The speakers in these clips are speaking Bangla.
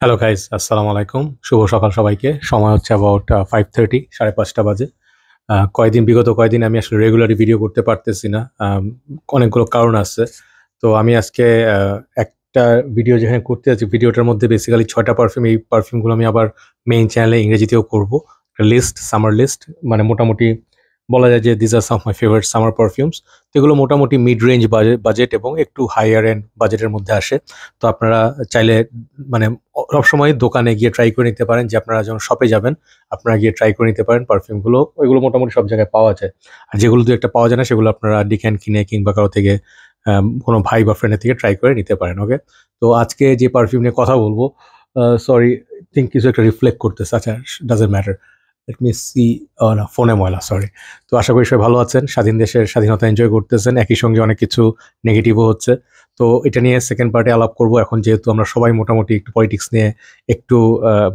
হ্যালো গাইস, আসসালামু আলাইকুম। শুভ সকাল সবাইকে। সময় হচ্ছে অ্যাবাউট 5:30, 5:30 বাজে। বিগত কয়েকদিন আমি আসলে রেগুলারলি ভিডিও করতে পারতেছি না। অনেকগুলো কারণ আছে। তো আমি আজকে একটা ভিডিও যেখানে করতে যাচ্ছি, ভিডিওটার মধ্যে বেসিক্যালি ৬টা পারফিউম। এই পারফিউমগুলো আমি আবার মেইন চ্যানেলে ইংরেজিতেও করব। একটা লিস্ট, সামার লিস্ট, মানে মোটামুটি বলা যায় যে this are some of my favourite summer perfumes. তো এগুলো মোটামুটি মিড রেঞ্জ বাজেট এবং একটু হাইয়ার এন্ড বাজেটের মধ্যে আসে। তো আপনারা চাইলে মানে সবসময় দোকানে গিয়ে ট্রাই করে নিতে পারেন, যে আপনারা যখন শপে যাবেন আপনারা গিয়ে ট্রাই করে নিতে পারেন পারফিউমগুলো। ওইগুলো মোটামুটি সব জায়গায় পাওয়া যায়। আর যেগুলো দু একটা পাওয়া যায় না সেগুলো আপনারা ডিক্যান কিনে কিংবা কারো থেকে কোনো ভাই বা ফ্রেন্ডের থেকে ট্রাই করে নিতে পারেন। ওকে, তো আজকে যে পারফিউম নিয়ে কথা বলবো, সরি, থিঙ্ক কিছু একটা রিফ্লেক্ট করতেছে। আচ্ছা, doesn't matter. Let me see. না, ফোনে ময়লা, সরি। তো আশা করি সবাই ভালো আছেন, স্বাধীন দেশের স্বাধীনতা এনজয় করতেছেন, একই সঙ্গে অনেক কিছু নেগেটিভও হচ্ছে। তো এটা নিয়ে সেকেন্ড পার্টে আলাপ করব এখন, যেহেতু আমরা সবাই মোটামুটি একটু পলিটিক্স নিয়ে একটু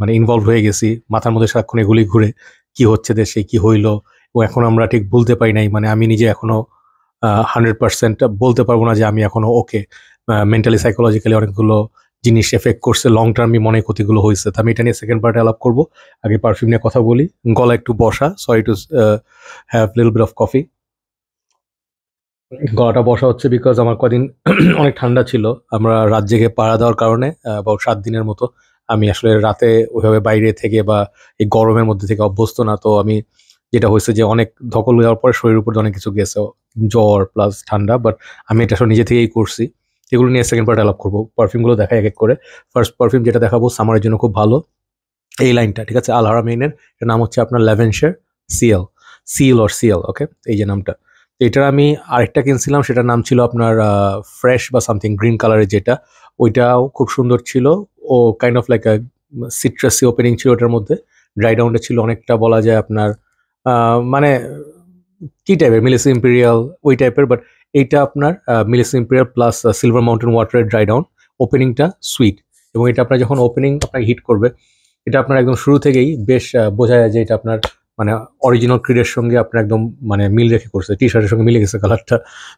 মানে ইনভলভ হয়ে গেছি। মাথার মধ্যে সারাক্ষণ এগুলি ঘুরে, কি হচ্ছে দেশে, কি হইলো, এবং এখন আমরা ঠিক বলতে পারি নাই। মানে আমি নিজে এখনো 100% বলতে পারবো না যে আমি এখনো ওকে। মেন্টালি সাইকোলজিক্যালি অনেকগুলো জিনিস এফেক্ট করছে, লং টার্মে মনে ক্ষতিগুলো হয়েছে। তো আমি এটা নিয়ে সেকেন্ড পার্টে আলাপ করবো। আগে পারফিউম নিয়ে কথা বলি। গলা একটু বসা, sorry to have little bit of coffee. গলাটা বসা হচ্ছে বিকজ আমার কদিন অনেক ঠান্ডা ছিল। আমরা রাত জেগে পাড়া দেওয়ার কারণে about 7 দিনের মতো আমি আসলে রাতে ওইভাবে বাইরে থেকে বা এই গরমের মধ্যে থেকে অভ্যস্ত না। তো আমি যেটা হয়েছে যে অনেক ধকল দেওয়ার পরে শরীরের উপর অনেক কিছু গেছে, জ্বর প্লাস ঠান্ডা। বাট আমি এটা আসলে নিজে থেকেই করছি। এগুলো নিয়ে সেকেন্ড পার্ট আলাপ করবো। পারফিউমগুলো দেখাই এক এক করে। ফার্স্ট পারফিউম যেটা দেখাবো সামারের জন্য খুব ভালো, এই লাইনটা, ঠিক আছে, আল হারামাইনের। এর নাম হচ্ছে আপনার ল্যাভেনশার সিএল, সিএল। ওকে, এই যে নামটা। তো এটার আমি আরেকটা কিনছিলাম, সেটার নাম ছিল আপনার ফ্রেশ বা সামথিং, গ্রিন কালারের যেটা। ওইটাও খুব সুন্দর ছিল। ও kind of like citrusy opening ছিল ওটার মধ্যে। ড্রাই ডাউনটা ছিল অনেকটা, বলা যায় আপনার মানে কি টাইপের, মিলিসি ইম্পেরিয়াল ওই টাইপের। বাট এইটা আপনার Millesime Imperial plus Silver Mountain ওয়াটারের ড্রাই ডাউন। ওপেনিংটা সুইট, এবং এটা আপনার যখন ওপেনিং আপনাকে হিট করবে, এটা আপনার একদম শুরু থেকেই বেশ বোঝা যায় যে এটা আপনার মানে অরিজিনাল ক্রিডের সঙ্গে আপনার একদম মানে মিল রেখে করছে, টি শার্টের সঙ্গে মিলে গেছে কালারটা।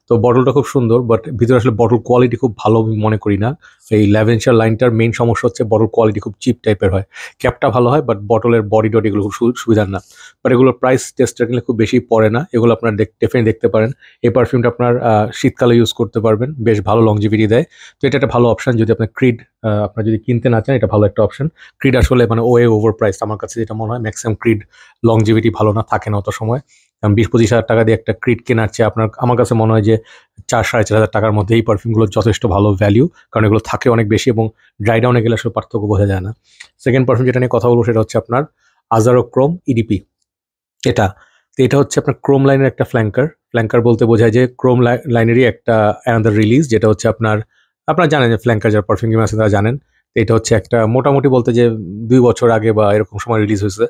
তো বটলটা খুব সুন্দর, বাট ভিতরে আসলে বটল কোয়ালিটি খুব ভালো আমি মনে করি না। এই ল্যাভেনশার লাইনটার মেইন সমস্যা হচ্ছে বটল কোয়ালিটি খুব চিপ টাইপের হয়। ক্যাপটা ভালো হয়, বাট বটলের বডি টডি এগুলো খুব সুবিধার না। বাট এগুলোর প্রাইস টেস্টটা কিনলে খুব বেশি পড়ে না। এগুলো আপনার ডেফিনেটলি দেখতে পারেন। এই পারফিউমটা আপনার শীতকালে ইউজ করতে পারবেন, বেশ ভালো লংজিভিটি দেয়। তো এটা একটা ভালো অপশন যদি আপনার ক্রিড আপনার যদি কিনতে না চান, এটা ভালো একটা অপশন। ক্রিড আসলে মানে ওভার প্রাইস আমার কাছে যেটা মনে হয়। ম্যাক্সিমাম ক্রিড লংজিভিটি ভালো না, থাকে না অত সময়। 20-25 হাজার টাকা দিয়ে একটা ক্রিড কেনার চেয়ে আপনার, আমার কাছে মনে হয় যে 4-4.5 হাজার টাকার মধ্যে এই পারফিউমগুলো যথেষ্ট ভালো ভ্যালিউ, কারণ এগুলো থাকে অনেক বেশি এবং ড্রাই ডাউনে গেলে আসলে পার্থক্য বোঝা যায় না। সেকেন্ড পারফিউম যেটা নিয়ে কথা বলবো সেটা হচ্ছে আপনার আজারো ক্রোম ইডিপি। এটা, তো এটা হচ্ছে আপনার ক্রোম লাইনের একটা ফ্ল্যাঙ্কার। ফ্ল্যাঙ্কার বলতে বোঝায় যে ক্রোম লাইনেরই একটা অ্যানাদার রিলিজ, যেটা হচ্ছে আপনার, আপনারা জানেন যে ফ্ল্যাঙ্কার যারা পারফিউম গেম আছে তারা জানেন। তো এটা হচ্ছে একটা মোটামুটি বলতে যে 2 বছর আগে বা এরকম সময় রিলিজ হয়েছে।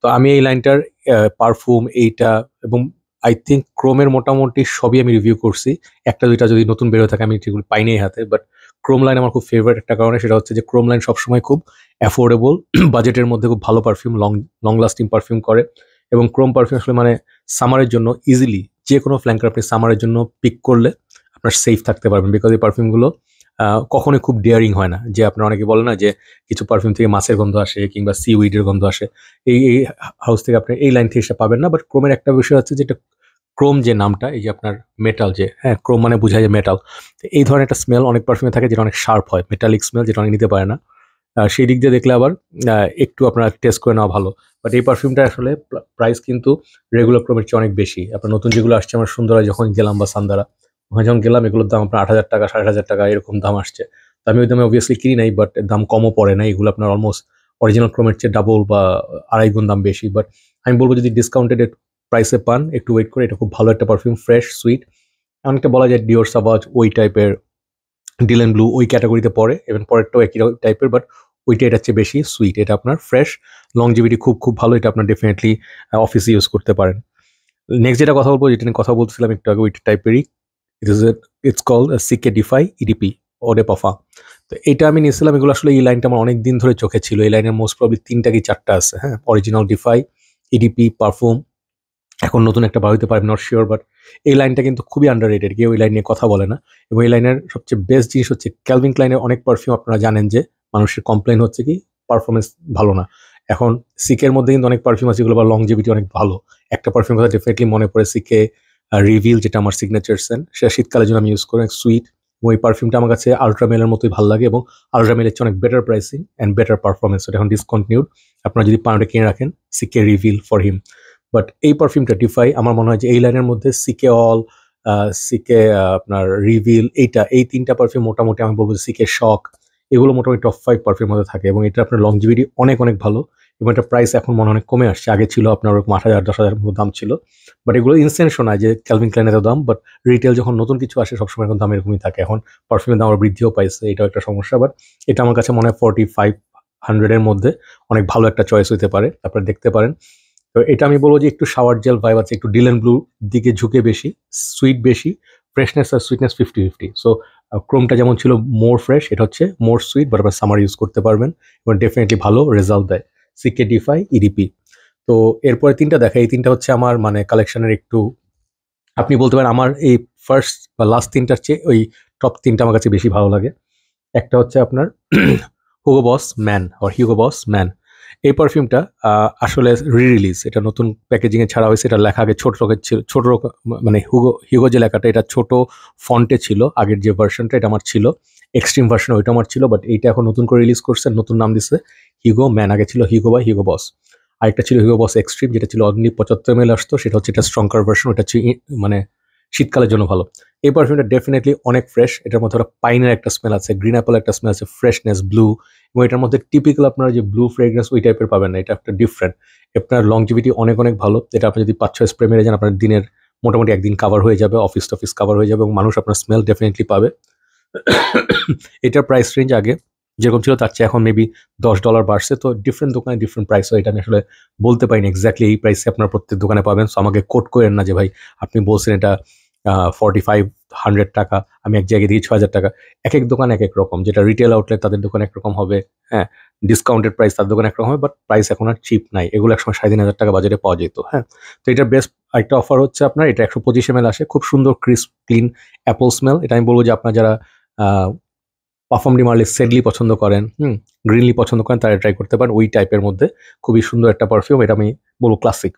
তো আমি এই লাইনটার পারফিউম এইটা এবং আই থিঙ্ক ক্রোমের মোটামুটি সবই আমি রিভিউ করছি। একটা দুইটা যদি নতুন বেরোয় থাকে আমি সেগুলো পাই নাই হাতে। বাট ক্রোম লাইন আমার খুব ফেভারিট একটা কারণে, সেটা হচ্ছে যে ক্রোম লাইন সবসময় খুব অ্যাফোর্ডেবল বাজেটের মধ্যে খুব ভালো পারফিউম, লং লাস্টিং পারফিউম করে। এবং ক্রোম পারফিউম আসলে মানে সামারের জন্য ইজিলি যে কোনো ফ্ল্যাঙ্কার আপনি সামারের জন্য পিক করলে আপনার সেফ থাকতে পারবেন, বিকজ এই পারফিউমগুলো কখনোই খুব ডেয়ারিং হয় না। যে আপনার অনেকে বলে না যে কিছু পারফিউম থেকে মাছের গন্ধ আসে কিংবা সি উইডের গন্ধ আসে, এই হাউস থেকে আপনি এই লাইন থেকে সেটা পাবেন না। বাট ক্রোমের একটা বিষয় হচ্ছে যেটা, ক্রোম যে নামটা, এই যে আপনার মেটাল, যে হ্যাঁ ক্রোম মানে বোঝায় যে মেটাল। তো এই ধরনের একটা স্মেল অনেক পারফিউমে থাকে যেটা অনেক শার্প হয়, মেটালিক স্মেল, যেটা অনেক নিতে পারে না। সেই দিক দিয়ে দেখলে আবার একটু আপনারা টেস্ট করে নেওয়া ভালো। বাট এই পারফিউমটা আসলে প্রাইস কিন্তু রেগুলার ক্রোমের চেয়ে অনেক বেশি। আপনার নতুন যেগুলো আসছে, আমার সুন্দরা যখন গেলাম বা সান্দারা, ওখানে যখন গেলাম, এগুলোর দাম আপনার 8,000 টাকা, 7,500 টাকা এরকম দাম আসছে। তো আমি ওই দামে অবভিয়াসলি কিনি নাই, বাট দাম কমও পড়ে না। এগুলো আপনার অলমোস্ট অরিজিনাল ক্রোমের চেয়ে ডাবল বা 2.5 গুণ দাম বেশি। বাট আমি বলবো যদি ডিসকাউন্টেড প্রাইসে পান, একটু ওয়েট করে, এটা খুব ভালো একটা পারফিউম, ফ্রেশ সুইট। অনেকটা বলা যায় ডিওর সাবাজ ওই টাইপের, ডিলেন ব্লু ওই ক্যাটাগরিতে পড়ে, এবং পরেরটাও একই টাইপের। বাট ওইটা এটার চেয়ে বেশি সুইট। এটা আপনার ফ্রেশ, লংজিভিটি খুব খুব ভালো। এটা আপনার ডেফিনেটলি অফিসে ইউজ করতে পারেন। নেক্সট যেটা কথা বলবো, যেটা নিয়ে কথা বলছিলাম একটু আগে, ওই টাইপেরই, ইটস কল সিকে ডিফাই ইডিপি ওডে পাফা। তো এটা আমি নিয়েছিলাম। এগুলো আসলে এই লাইনটা আমার অনেক দিন ধরে চোখে ছিল। এই লাইনের মোস্ট প্রবলি 3টা কি 4টা আছে, হ্যাঁ, অরিজিনাল ডিফাই, ইডিপি, পারফিউম। এখন নতুন একটা বার হইতে পারে, নট শিওর। বাট এই লাইনটা কিন্তু খুবই আন্ডার রেটেড, কেউ এই লাইন নিয়ে কথা বলে না। এবং এই লাইনের সবচেয়ে বেস্ট জিনিস হচ্ছে ক্যালভিন ক্লাইনের অনেক পারফিউম আপনারা জানেন যে মানুষের কমপ্লেন হচ্ছে কি পারফরমেন্স ভালো না। এখন সিকের মধ্যে কিন্তু অনেক পারফিউম আছে যেগুলো বা লংজিভিটি অনেক ভালো। একটা পারফিউম কথা ডেফিনেটলি মনে পড়ে, সিকে রিভিল, যেটা আমার সিগনেচার সেন্ট, সেটা শীতকালের জন্য আমি ইউজ করি, সুইট। ওই পারফিউমটা আমার কাছে আল্ট্রামেলের মতোই ভালো লাগে, এবং আল্ট্রামেলের চেয়ে অনেক better pricing and better performance. ওটা এখন ডিসকন্টিনিউড, আপনারা যদি পাউন্ডে কিনে রাখেন সিকে রিভিল ফর হিম। বাট এই পারফিউমটা ডিফাই, আমার মনে হয় যে এই লাইনের মধ্যে সিকে অল, সিকে আপনার রিভিল, এই তিনটা পারফিউম মোটামুটি আমি বলবো সিকে শক, এগুলো মোটামুটি টপ 5 পারফিউমের মধ্যে থাকে, এবং এটা আপনার লংজিভিটি অনেক অনেক ভালো, এবং এটা প্রাইস এখন মনে অনেক কমে আসছে। আগে ছিল আপনার ওরকম 8,000-10,000 মতো দাম ছিল, বাট এগুলো ইনসেন্স নয় যে ক্যালভিন ক্লাইন এত দাম, বাট রিটেল যখন নতুন কিছু আসে সবসময় এখন দাম এরকমই থাকে। এখন পারফিউমের দাম আবার বৃদ্ধিও পাইছে, এটাও একটা সমস্যা, বাট এটা আমার কাছে মনে হয় 4500 এর মধ্যে অনেক ভালো একটা চয়েস হতে পারে, আপনারা দেখতে পারেন। তো এটা আমি বলবো যে একটু শাওয়ার জেল ভাইব আছে, একটু ডিলেন ব্লু দিকে ঝুঁকে বেশি, সুইট বেশি, ফ্রেশনেস আর সুইটনেস 50-50। সো ক্রোমটা যেমন ছিল মোর ফ্রেশ, এটা হচ্ছে মোর সুইট, বাট আপনার সামার ইউজ করতে পারবেন এবং ডেফিনেটলি ভালো রেজাল্ট দেয়। সিকে ডিফাই, ইডিপি। তো এরপরে তিনটা দেখা, এই তিনটা হচ্ছে আমার মানে কালেকশনের একটু, আপনি বলতে পারেন আমার এই ফার্স্ট বা লাস্ট তিনটার চেয়ে ওই টপ তিনটা আমার কাছে বেশি ভালো লাগে। একটা হচ্ছে আপনার Hugo boss man or Hugo boss man. এই পারফিউমটা আসলে রিলিজ, এটা নতুন প্যাকেজিং এ ছাড়া হয়েছে। এটা লেখা আগে ছোট রকম ছিল, মানে হিউগো যে লেখাটা এটা ছোট ফন্টে ছিল আগের যে ভার্সনটা, এটা আমার ছিল এক্সট্রিম ভার্সন, ওইটা আমার ছিল, বাট এইটা এখন নতুন করে রিলিজ করছে, নতুন নাম দিচ্ছে হিউগো ম্যান। আগে ছিল হিউগো বা হিউগো বস। আরেকটা ছিল হিউগো বস এক্সট্রিম, যেটা ছিল অনলি 75 ml আসতো, সেটা হচ্ছে এটা স্ট্রঙ্গার ভার্সন, ওটা হচ্ছে মানে শীতকালের জন্য ভালো। এই পারফিউমটা ডেফিনেটলি অনেক ফ্রেশ, এটার মধ্যে একটা পাইনের একটা স্মেল আছে, গ্রিন অ্যাপল একটা স্মেল আছে, ফ্রেশনেস, ব্লু, এবং এটার মধ্যে টিপিক্যাল আপনারা যে ব্লু ফ্রেগ্রেন্স ওই টাইপের পাবেন না, এটা একটা ডিফারেন্ট। আপনার লংজিভিটি অনেক অনেক ভালো, এটা আপনি যদি 5-6 স্প্রে মেরে যান আপনার দিনের মোটামুটি একদিন কাভার হয়ে যাবে, অফিস টফিস কাভার হয়ে যাবে, এবং মানুষ আপনার স্মেল ডেফিনেটলি পাবে। এটার প্রাইস রেঞ্জ আগে যেরকম ছিল তার চেয়ে এখন মেবি $10 বাড়ছে, তো ডিফারেন্ট দোকানে ডিফারেন্ট প্রাইস হয়, এটা আমি আসলে বলতে পারিনি এক্স্যাক্টলি এই প্রাইসে আপনার প্রত্যেক দোকানে পাবেন। সো আমাকে কোট করেন না যে ভাই আপনি বলছেন এটা 4500 টাকা, আমি এক জায়গায় দিই 6000 টাকা। এক এক দোকান এক এক রকম, যেটা রিটেল আউটলেট তাদের দোকান একরকম হবে, হ্যাঁ, ডিসকাউন্টেড প্রাইস তার দোকান একরকম হবে, বাট প্রাইস এখন আর চিপ নাই, এগুলো একসময় 3500 টাকা বাজারে পাওয়া যেত। হ্যাঁ, তো এটার বেস্ট একটা অফার হচ্ছে আপনার এটা 125 ml আসে, খুব সুন্দর ক্রিস্প ক্লিন অ্যাপল স্মেল। এটা আমি বলবো যে আপনার যারা পারফিউমডি মার্লি সেডলি পছন্দ করেন, গ্রিনলি পছন্দ করেন, তারা ট্রাই করতে পারেন। ওই টাইপের মধ্যে খুবই সুন্দর একটা পারফিউম, এটা আমি বলবো ক্লাসিক।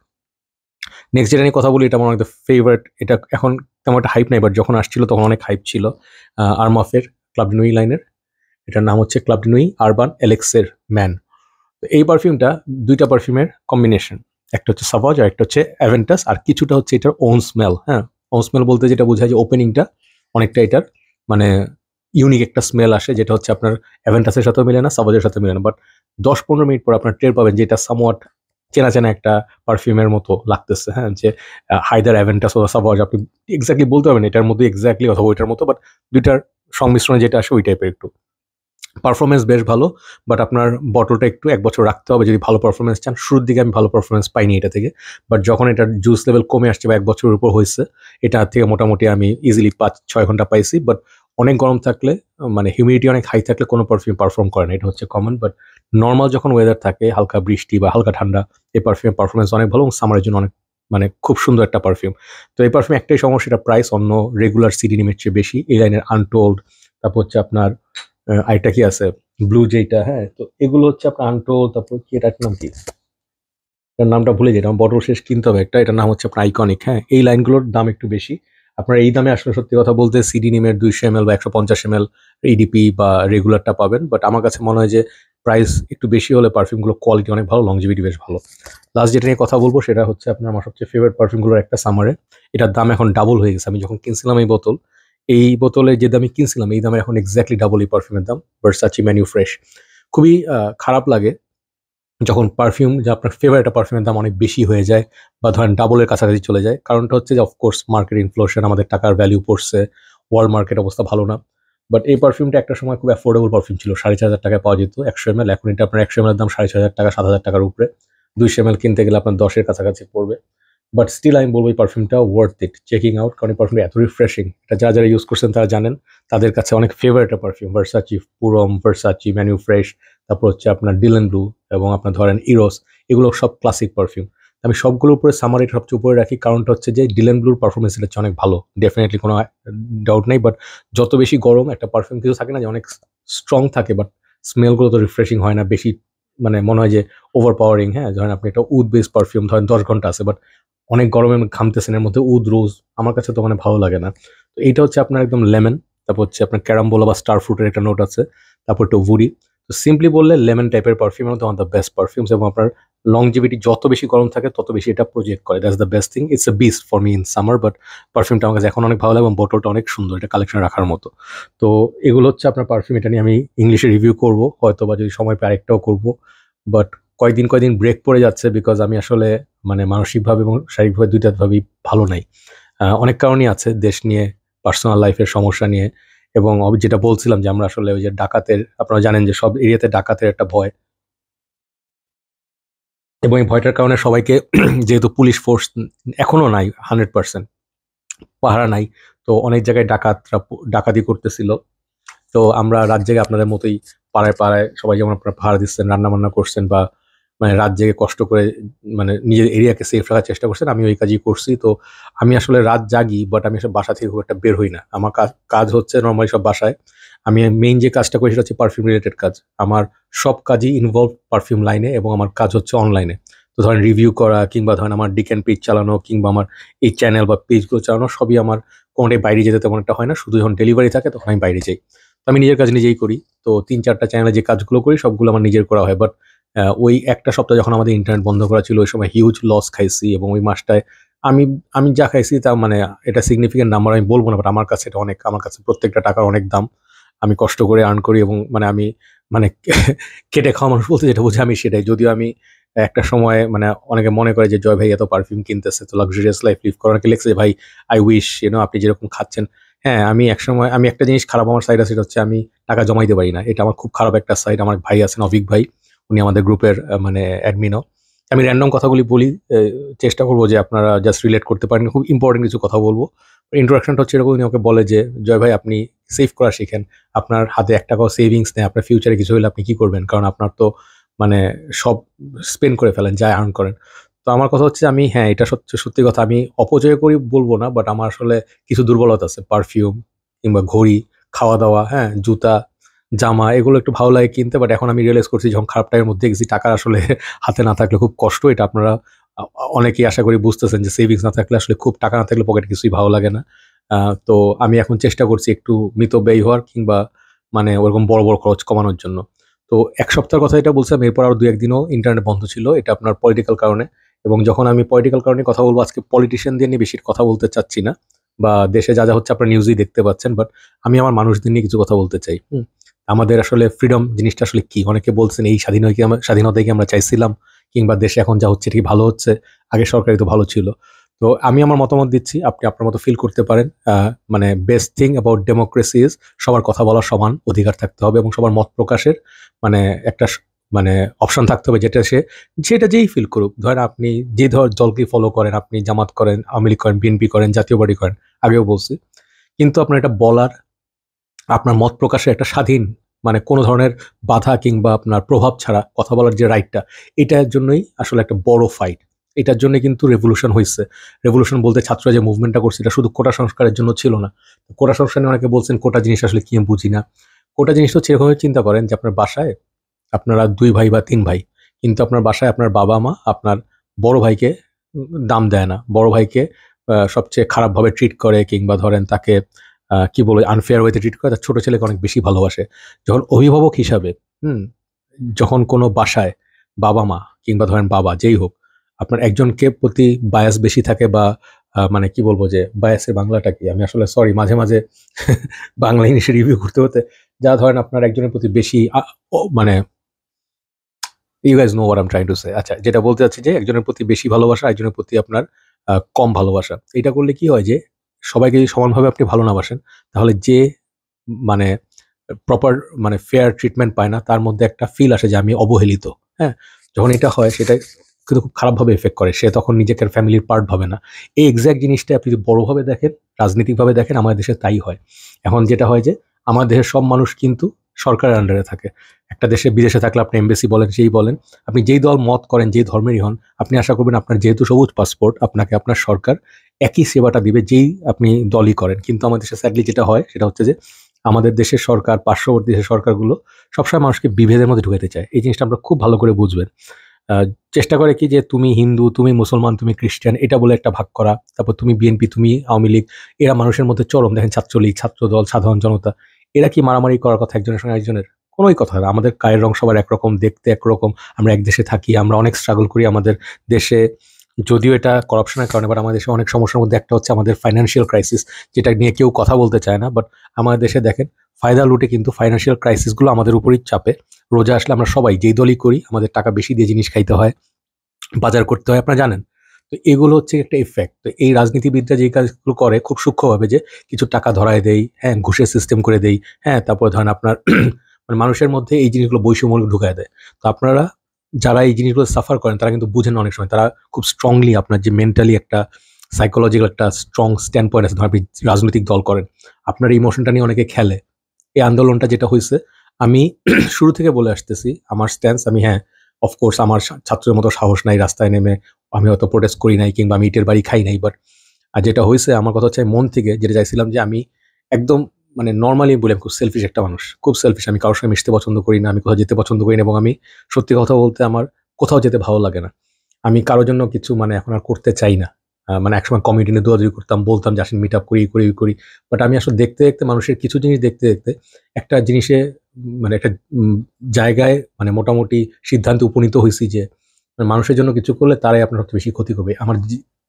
নেক্সট যেটা নিয়ে কথা বলি, এটা আমার অনেক ফেভারিট, এটা এখন তেমন একটা হাইপ নাই, বাট যখন আসছিল তখন অনেক হাইপ ছিল। আরমাফের ক্লাব ডি নুই লাইনের, এটার নাম হচ্ছে ক্লাব ডি নুই আরবান এলেক্সের ম্যান। তো এই পারফিউমটা দুইটা পারফিউমের কম্বিনেশন, একটা হচ্ছে সাভাজ আর একটা হচ্ছে অ্যাভেন্টাস, আর কিছুটা হচ্ছে এটার ওন স্মেল। হ্যাঁ, ওন স্মেল বলতে যেটা বোঝায় যে ওপেনিংটা অনেকটা এটার মানে ইউনিক একটা স্মেল আসে, যেটা হচ্ছে আপনার অ্যাভেন্টাসের সাথেও মিলে না, সাভাজের সাথে মিলে না, বাট 10-15 মিনিট পর আপনার টের পাবেন যে এটা সামওয়াট চেনা চেনা একটা পারফিউমের মতো লাগতেছে। হ্যাঁ, যে হাইদার অ্যাভেন্টাস ও সাভাজ আপনি এক্স্যাক্টলি বলতে পারবেন এটার মধ্যে এক্স্যাক্টলি অথবা ওইটার মতো, বাট দুইটার সংমিশ্রণে যেটা আসে ওই টাইপের একটু। পারফরমেন্স বেশ ভালো, বাট আপনার বটলটা একটু 1 বছর রাখতে হবে যদি ভালো পারফরমেন্স চান। শুরুর দিকে আমি ভালো পারফরমেন্স পাইনি এটা থেকে, বাট যখন এটার জুস লেভেল কমে আসছে বা 1 বছরের উপর হয়েছে, এটা থেকে মোটামুটি আমি ইজিলি 5-6 ঘন্টা পাইছি। বাট অনেক গরম থাকলে মানে হিউমিডিটি অনেক হাই থাকলে কোনো পারফিউম পারফর্ম করে না, এটা হচ্ছে কমন। বাট নর্মাল যখন ওয়েদার থাকে, হালকা বৃষ্টি বা হালকা ঠান্ডা, এই পারফিউমের পারফরমেন্স অনেক ভালো, এবং সামারের জন্য অনেক মানে খুব সুন্দর একটা পারফিউম। তো এই পারফিউম একটাই সমস্যা, এটা প্রাইস অন্য রেগুলার সিডি নিমের চেয়ে বেশি। এই লাইনের আনটোল্ড, তারপর হচ্ছে আপনার আরেকটা কি আছে ব্লু যেটা, হ্যাঁ, তো এগুলো হচ্ছে আপনার আনটোল্ড, তারপর কি এটার নাম কি, এটার নামটা ভুলে যাই, আমার বটল শেষ কিনতে হবে একটা, এটার নাম হচ্ছে আপনার আইকনিক। হ্যাঁ, এই লাইনগুলোর দাম একটু বেশি। আপনার এই দামে আসলে সত্যি কথা বলতে সিডি নিমের 200 ml বা 150 ml ইডিপি বা রেগুলারটা পাবেন, বাট আমার কাছে মনে হয় যে প্রাইস একটু বেশি হলে পারফিউমগুলো কোয়ালিটি অনেক ভালো, লংজিভিটি বেশ ভালো। লাস্ট যেটা নিয়ে কথা বলবো সেটা হচ্ছে আপনার আমার সবচেয়ে ফেভারিট পারফিউমগুলোর একটা সামারে, এটার দাম এখন ডাবল হয়ে গেছে। আমি যখন কিনছিলাম এই বোতলে যে দামে কিনছিলাম এই দামে এখন এক্স্যাক্টলি ডাবল এই পারফিউমের দাম, ভার্সাচি ম্যানিউ ফ্রেশ। খুবই খারাপ লাগে যখন পারফিউম যে আপনার ফেভারিট একটা পারফিউমের দাম অনেক বেশি হয়ে যায়, বা ধরেন ডাবলের কাছাকাছি চলে যায়। কারণটা হচ্ছে যে অফকোর্স মার্কেট ইনফ্লেশন, আমাদের টাকার ভ্যালু পড়ছে, ওয়ার্ল্ড মার্কেট অবস্থা ভালো না। বাট এই পারফিউমটা একটা সময় খুব অ্যাফোর্ডেবল পারফিউম ছিল, 4500 টাকায় পাওয়া যেত 100 ml। এখন এটা আপনার 100 ml দাম 6500 টাকা, 7000 টাকার উপরে। 200 ml কিনতে গেলে আপনার 10-এর কাছাকাছি পড়বে। বাট স্টিল আমি বলবো এই পারফিউমটা ওয়ার্থ ইট চেকিং আউট, কারণ এই পারফিউমটা এত রিফ্রেশিং, এটা যারা যারা ইউজ করছেন তারা জানেন, তাদের কাছে অনেক ফেভারিট একটা perfume. Versace পুরম, Versace Man U fresh, তারপর হচ্ছে আপনার ডিলেন ব্লু, এবং আপনার ধরেন ইরোস, এগুলো সব ক্লাসিক পারফিউম। আমি সবগুলোর উপরে সামার এটা সবচেয়ে উপরে রাখি, কারণটা হচ্ছে যে ডিলেন ব্লুর পারফরমেন্স এটা হচ্ছে অনেক ভালো, ডেফিনেটলি কোনো ডাউট নেই। বাট যত বেশি গরম একটা পারফিউম কিছু থাকে না যে অনেক স্ট্রং থাকে, বাট স্মেলগুলো তো রিফ্রেশিং হয় না, বেশি মানে মনে হয় যে ওভার পাওয়ারিং। হ্যাঁ, ধরেন আপনি একটা উড বেস পারফিউম ধরেন 10 ঘন্টা আছে, বাট অনেক গরমে ঘামতেছেন, এর মধ্যে উড রোজ আমার কাছে তো মানে ভালো লাগে না। তো এইটা হচ্ছে আপনার একদম লেমন, তারপর হচ্ছে আপনার ক্যারামবোলা বা স্টার ফ্রুটের একটা নোট আছে, তারপর একটু উডি। তো সিম্পলি বললে লেমন টাইপের পারফিউম হচ্ছে ওয়ান দ্য বেস্ট পারফিউমস, এবং আপনার লংজিভিটি যত বেশি গরম থাকে তত বেশি এটা প্রজেক্ট করে। That's the best thing. It's a beast for me in summer, but পারফিউমটা আমার কাছে এখন অনেক ভালো লাগে এবং বোতলটা অনেক সুন্দর, এটা কালেকশন রাখার মতো। তো এগুলো হচ্ছে আপনার পারফিউম, এটা নিয়ে আমি ইংলিশে রিভিউ করব হয়তো, বা যদি সময় পাই আরেকটাও করব। বাট কয়েকদিন ব্রেক পড়ে যাচ্ছে, বিকজ আমি আসলে মানে মানসিকভাবে এবং শারীরিকভাবে দুইটাভাবেই ভালো নাই। অনেক কারণই আছে, দেশ নিয়ে, পার্সোনাল লাইফের সমস্যা নিয়ে, এবং যেটা বলছিলাম যে আমরা আসলে ওই যে ডাকাতের, আপনারা জানেন যে সব এরিয়াতে ডাকাতের একটা ভয়, এবং এই ভয়টার কারণে সবাইকে যেহেতু পুলিশ ফোর্স এখনো নাই 100%, পাহারা নাই, তো অনেক জায়গায় ডাকাতরা ডাকাতি করতেছিল। তো আমরা রাত জেগে আপনাদের মতোই পাড়ায় পাড়ায় সবাই যেমন আপনারা পাহারা দিচ্ছেন, রান্না বান্না করছেন, বা মানে রাত জেগে কষ্ট করে মানে নিজের এরিয়াকে সেফ রাখার চেষ্টা করছেন, আমি ওই কাজই করছি। তো আমি আসলে রাত জাগি, বাট আমি আসলে বাসা থেকে খুব একটা বের হই না। আমার কাজ হচ্ছে নর্মালি সব বাসায়। আমি মেইন যে কাজটা করি সেটা হচ্ছে পারফিউম রিলেটেড কাজ। আমার সব কাজই ইনভলভ পারফিউম লাইনে, এবং আমার কাজ হচ্ছে অনলাইনে। তো ধরেন রিভিউ করা, কিংবা ধরেন আমার ডিকেন পেজ চালানো, কিংবা আমার এই চ্যানেল বা পেজগুলো চালানো, সবই আমার কোনোটাই বাইরে যেতে তেমন একটা হয় না। শুধু যখন ডেলিভারি থাকে তখন আমি বাইরে যাই। তো আমি নিজের কাজ নিজেই করি। তো ৩-৪টা চ্যানেলে যে কাজগুলো করি সবগুলো আমার নিজের করা হয়। বাট ওই একটা সপ্তাহ যখন আমাদের ইন্টারনেট বন্ধ করা ছিল, ওই সময় হিউজ লস খাইছি, এবং ওই মাসটায় আমি আমি যা খাইছি তা মানে এটা সিগনিফিকেন্ট নাম্বার আমি বলব না, বাট আমার কাছে এটা অনেক। আমার কাছে প্রত্যেকটা টাকার অনেক দাম। আমি কষ্ট করে আর্ন করি, এবং মানে আমি মানে খেটে খাওয়া মানুষ বলতে যেটা বুঝি আমি সেটাই। যদিও আমি একটা সময় মানে অনেকে মনে করে যে জয় ভাই এত পারফিউম কিনতেছে, তো লাক্সারিয়াস লাইফ লিভ করে। অনেকে লিখছে যে ভাই আই উইশ আপনি যেরকম খাচ্ছেন। হ্যাঁ, আমি একসময় আমি একটা জিনিস খারাপ আমার সাইড আছে, সেটা হচ্ছে আমি টাকা জমাইতে পারি না। এটা আমার খুব খারাপ একটা সাইড। আমার ভাই আছেন অভিক ভাই, উনি আমাদের গ্রুপের মানে অ্যাডমিনও। আমি র‍্যান্ডম কথাগুলি বলি, চেষ্টা করবো যে আপনারা জাস্ট রিলেট করতে পারেন। খুব ইম্পর্টেন্ট কিছু কথা বলবো। ইন্ট্রোডাকশনটা হচ্ছে এরকম, উনি আমাকে বলে যে জয় ভাই আপনি সেভ করা শিখেন। আপনার হাতে ৳১ সেভিংস নেই, আপনার ফিউচারে কিছু হলে আপনি কি করবেন? কারণ আপনার তো মানে সব স্পেন্ড করে ফেলেন, যা আর্ন করেন। তো আমার কথা হচ্ছে, আমি হ্যাঁ, এটা সত্যি কথা, আমি অপচয় করি বলব না, বাট আমার আসলে কিছু দুর্বলতা আছে। পারফিউম কিংবা ঘড়ি, খাওয়া-দাওয়া, হ্যাঁ, জুতা, জামা, এগুলো একটু ভালো লাগে কিনতে। বাট এখন আমি রিয়ালাইজ করছি যখন খারাপ টাইমের মধ্যে গেছি, টাকা আসলে হাতে না থাকলে খুব কষ্ট। এটা আপনারা অনেকেই আশা করি বুঝতেছেন যে সেভিংস না থাকলে আসলে, খুব টাকা না থাকলে পকেটে কিছুই ভালো লাগে না। তো আমি এখন চেষ্টা করছি একটু মিতব্যয়ী হওয়ার, কিংবা মানে ওরকম বড় খরচ কমানোর জন্য। তো ১ সপ্তাহের কথা এটা বলছিলাম। এরপর আরো ২-১ দিনও ইন্টারনেট বন্ধ ছিল। এটা আপনার পলিটিক্যাল কারণে। এবং যখন আমি পলিটিক্যাল কারণে কথা বলব, আজকে পলিটিশিয়ানদের নিয়ে বেশি কথা বলতে চাচ্ছি না, বা দেশে যা হচ্ছে আপনারা নিউজেই দেখতে পাচ্ছেন। বাট আমি আমার মানুষদের নিয়ে কিছু কথা বলতে চাই। আমাদের আসলে ফ্রিডম জিনিসটা আসলে কি? অনেকে বলছেন এই স্বাধীনতাই কি আমরা চাইছিলাম? কিংবা দেশে এখন যা হচ্ছে এটা কি ভালো হচ্ছে? আগে সরকারই তো ভালো ছিল। তো আমি আমার মতামত দিচ্ছি। আপনি আপনার মতো ফিল করতে পারেন। মানে বেস্ট থিং অ্যাবাউট ডেমোক্রেসি ইস সবার কথা বলার সমান অধিকার থাকতে হবে, এবং সবার মত প্রকাশের মানে একটা মানে অপশন থাকতে হবে, যেটা যেই ফিল করুক। ধরেন আপনি যে দলকেই ফলো করেন, আপনি জামাত করেন, আওয়ামী লীগ করেন, বিএনপি করেন, জাতীয় পার্টি করেন, আগেও বলছি। কিন্তু আপনার এটা বলার, আপনার মত প্রকাশের একটা স্বাধীন মানে কোনো ধরনের বাধা কিংবা আপনার প্রভাব ছাড়া কথা বলার যে রাইটটা, এটার জন্যই আসলে একটা বড় ফাইট। এটার জন্য কিন্তু রেভলিউশন হইছে। রেভলিউশন বলতে ছাত্ররা যে মুভমেন্টটা করছে, এটা শুধু কোটা সংস্কারের জন্য ছিল না। কোটা সংস্কার নিয়ে অনেকে বলছেন কোটা জিনিস আসলে কি আমি বুঝি না। কোটা জিনিসটা হচ্ছে এরকমভাবে চিন্তা করেন যে আপনার বাসায় আপনারা ২ ভাই বা ৩ ভাই। কিন্তু আপনার বাসায় আপনার বাবা-মা আপনার বড় ভাইকে দাম দেয় না। বড় ভাইকে সবচেয়ে খারাপভাবে ট্রিট করে, কিংবা ধরেন তাকে কি বলবো, আনফেয়ার ওয়েতে ট্রিট করে, তার ছোট ছেলেকে অনেক বেশি ভালোবাসে। যখন অভিভাবক হিসাবে, হুম? যখন কোনো বাসায় বাবা-মা কিংবা ধরেন বাবা যেই হোক, আপনার একজনকে প্রতি বায়াস বেশি থাকে, বা মানে কি বলবো যে বায়াসের বাংলাটা কি? আমি আসলে সরি, মাঝে বাংলা ইংলিশে রিভিউ করতে যা ধরেন আপনার একজনের প্রতি বেশি মানে you guys know what I am trying to say. আচ্ছা, যেটা বলতে চাচ্ছি যে একজনের প্রতি বেশি ভালোবাসা, একজনের প্রতি আপনার কম ভালোবাসা। এটা করলে কি হয় যে সবাইকে যদি সমানভাবে আপনি ভালো না বাসেন, তাহলে যে মানে প্রপার মানে ফেয়ার ট্রিটমেন্ট পায় না, তার মধ্যে একটা ফিল আসে যে আমি অবহেলিত। হ্যাঁ? যখন এটা হয় সেটা কিন্তু খুব খারাপভাবে এফেক্ট করে। সে তখন নিজেকে আর ফ্যামিলির পার্ট ভাবে না। এই এক্সাক্ট জিনিসটা আপনি যদি বড়ভাবে দেখেন, রাজনৈতিকভাবে দেখেন, আমাদের দেশে তাই হয়। এখন যেটা হয় যে আমাদের দেশের সব মানুষ কিন্তু সরকারের আন্ডারে থাকে। একটা দেশে বিদেশে থাকলে আপনি এমবাসি বলেন, যেই বলেন, আপনি যেই দল মত করেন, যেই ধর্মেরই হন, আপনি আশা করবেন আপনার যেহেতু সবুজ পাসপোর্ট, আপনাকে আপনার সরকার একই সেবাটা দিবে যেই আপনি দলই করেন। কিন্তু আমাদের দেশে স্যাডলি যেটা হয় সেটা হচ্ছে যে আমাদের দেশের সরকার, পার্শ্ববর্তী দেশের সরকারগুলো সবসময় মানুষকে বিভেদের মধ্যে ঢুকাতে চায়। এই জিনিসটা আপনারা খুব ভালো করে বুঝবেন। আ চেষ্টা করে কি যে তুমি হিন্দু, তুমি মুসলমান, তুমি খ্রিস্টান এটা বলে একটা ভাগ করা। তারপর তুমি বিএনপি, তুমি আওয়ামী লীগ। এরা মানুষের মধ্যে চরম দেখেন ছাত্রলীগ, ছাত্রদল, সাধারণ জনতা। এরা কি মারামারি করার কথা একজনের সঙ্গে একজনের? কোনোই কথা না। আমাদের গায়ের রং সবার একরকম, দেখতে একরকম। আমরা এক দেশে থাকি। আমরা অনেক স্ট্রাগল করি আমাদের দেশে। যদিও এটা করাপশনের কারণে বাট আমাদের দেশে অনেক সমস্যার মধ্যে একটা হচ্ছে আমাদের ফাইন্যান্সিয়াল ক্রাইসিস, যেটা নিয়ে কেউ কথা বলতে চায় না। বাট আমাদের দেশে দেখেন ফায়দা লুটে কিন্তু ফাইন্যান্সিয়াল ক্রাইসিসগুলো আমাদের উপরেই চাপে। রোজা আসলে আমরা সবাই যেই দলই করি আমাদের টাকা বেশি দিয়ে জিনিস খাইতে হয়, বাজার করতে হয়, আপনারা জানেন। তো এগুলো হচ্ছে একটা ইফেক্ট। তো এই রাজনীতিবিদরা যেই কাজগুলো করে খুব সূক্ষ্মভাবে যে কিছু টাকা ধরায় দেই, হ্যাঁ? ঘুষের সিস্টেম করে দেই, হ্যাঁ? তারপরে ধরেন আপনার মানে মানুষের মধ্যে এই জিনিসগুলো বৈষম্য ঢুকায় দেয়। তো আপনারা যারা এই জিনিসগুলো সাফার করেন তারা কিন্তু বুঝেন না অনেক সময়। তারা খুব স্ট্রংলি আপনার যে মেন্টালি একটা সাইকোলজিক্যাল একটা স্ট্রং স্ট্যান্ড পয়েন্ট আছে, ধরেন আপনি রাজনৈতিক দল করেন। আপনার ইমোশনটা নিয়ে অনেকে খেলে। এই আন্দোলনটা যেটা হইছে আমি শুরু থেকে বলে আসতেছি আমার স্ট্যান্স আমি হ্যাঁ, অফকোর্স আমার ছাত্রের মতো সাহস নাই রাস্তায় নেমে আমি হয়তো প্রোটেস্ট করি নাই কিংবা আমি ইটের বাড়ি খাই নাই। বাট যেটা হইছে আমার কথা হচ্ছে মন থেকে যেটা চাইছিলাম যে আমি একদম মানে নরমালি বলি আমি খুব সেলফিশ একটা মানুষ। খুব সেলফিশ। আমি কারো সঙ্গে মিশতে পছন্দ করি না। আমি কোথাও যেতে পছন্দ করি না এবং আমি সত্যি কথা বলতে আমার কোথাও যেতে ভালো লাগে না। আমি কারো জন্য কিছু মানে এখন আর করতে চাই না। মানে একসময় কমিউনিটি নিয়ে দৌড়াদৌড়ি করতাম, বলতাম যে আসেন মিট আপ করি, করি, করি। বাট আমি আসলে দেখতে, দেখতে মানুষের কিছু জিনিস দেখতে, দেখতে একটা জিনিসে মানে একটা জায়গায় মানে মোটামুটি সিদ্ধান্তে উপনীত হইছি যে মানুষের জন্য কিছু করলে তারাই আপনার সবচেয়ে বেশি ক্ষতি করবে। আমার